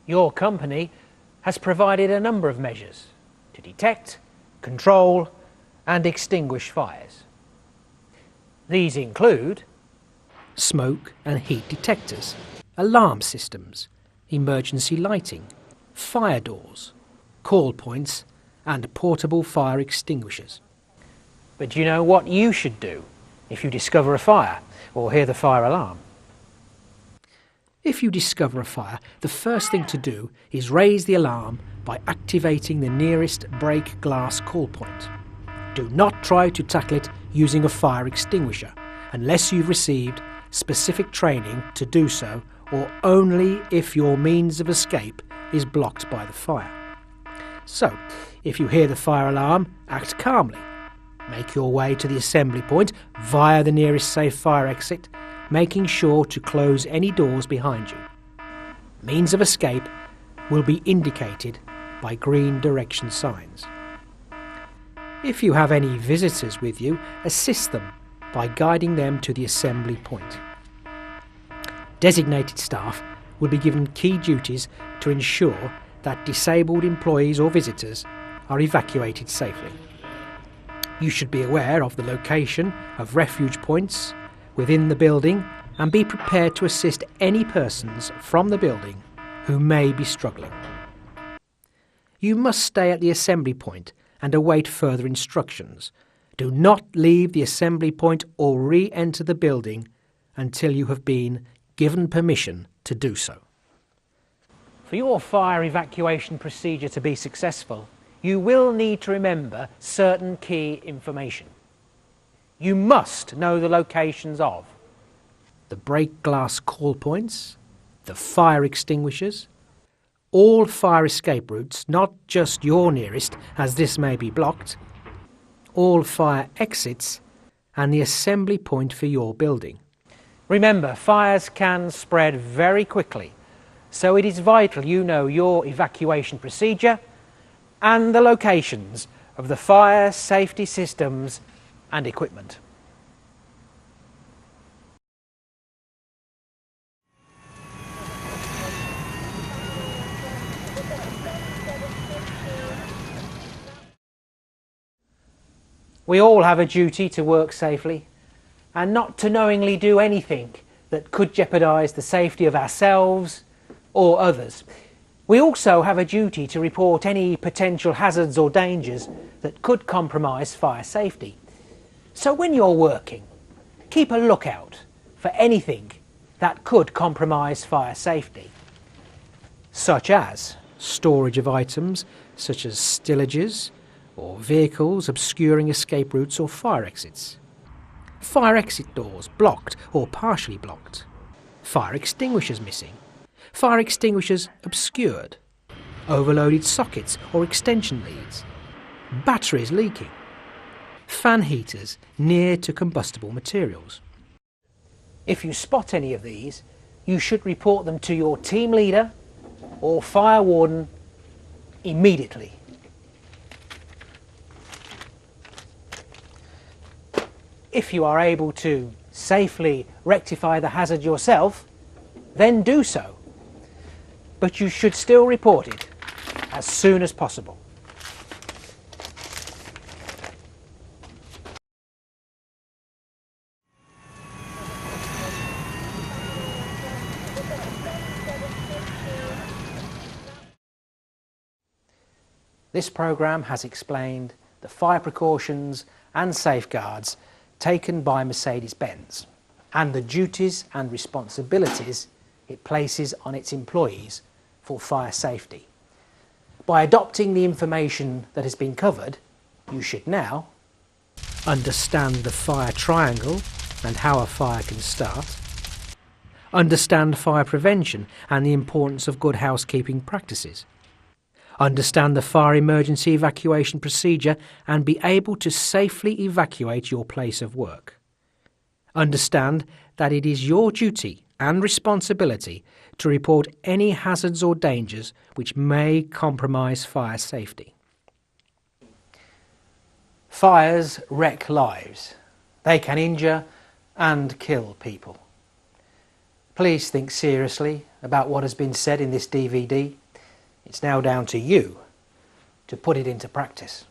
Your company has provided a number of measures to detect, control and extinguish fires. These include smoke and heat detectors, alarm systems, emergency lighting, fire doors, call points and portable fire extinguishers. But do you know what you should do if you discover a fire or hear the fire alarm? If you discover a fire, the first thing to do is raise the alarm by activating the nearest break glass call point. Do not try to tackle it using a fire extinguisher unless you've received specific training to do so, or only if your means of escape is blocked by the fire. So, if you hear the fire alarm, act calmly. Make your way to the assembly point via the nearest safe fire exit, making sure to close any doors behind you. Means of escape will be indicated by green direction signs. If you have any visitors with you, assist them by guiding them to the assembly point. Designated staff will be given key duties to ensure that disabled employees or visitors are evacuated safely. You should be aware of the location of refuge points within the building and be prepared to assist any persons from the building who may be struggling. You must stay at the assembly point and await further instructions. Do not leave the assembly point or re-enter the building until you have been given permission to do so. For your fire evacuation procedure to be successful, you will need to remember certain key information. You must know the locations of the break glass call points, the fire extinguishers, all fire escape routes, not just your nearest, as this may be blocked, all fire exits, and the assembly point for your building. Remember, fires can spread very quickly, so it is vital you know your evacuation procedure and the locations of the fire safety systems and equipment. We all have a duty to work safely and not to knowingly do anything that could jeopardise the safety of ourselves or others. We also have a duty to report any potential hazards or dangers that could compromise fire safety. So when you're working, keep a lookout for anything that could compromise fire safety, such as storage of items such as stillages or vehicles obscuring escape routes or fire exits, fire exit doors blocked or partially blocked, fire extinguishers missing, fire extinguishers obscured, overloaded sockets or extension leads, batteries leaking, fan heaters near to combustible materials. If you spot any of these, you should report them to your team leader or fire warden immediately. If you are able to safely rectify the hazard yourself, then do so. But you should still report it as soon as possible. This programme has explained the fire precautions and safeguards taken by Mercedes-Benz and the duties and responsibilities it places on its employees for fire safety. By adopting the information that has been covered, you should now understand the fire triangle and how a fire can start, understand fire prevention and the importance of good housekeeping practices, understand the fire emergency evacuation procedure and be able to safely evacuate your place of work. Understand that it is your duty and responsibility to report any hazards or dangers which may compromise fire safety. Fires wreck lives. They can injure and kill people. Please think seriously about what has been said in this DVD. It's now down to you to put it into practice.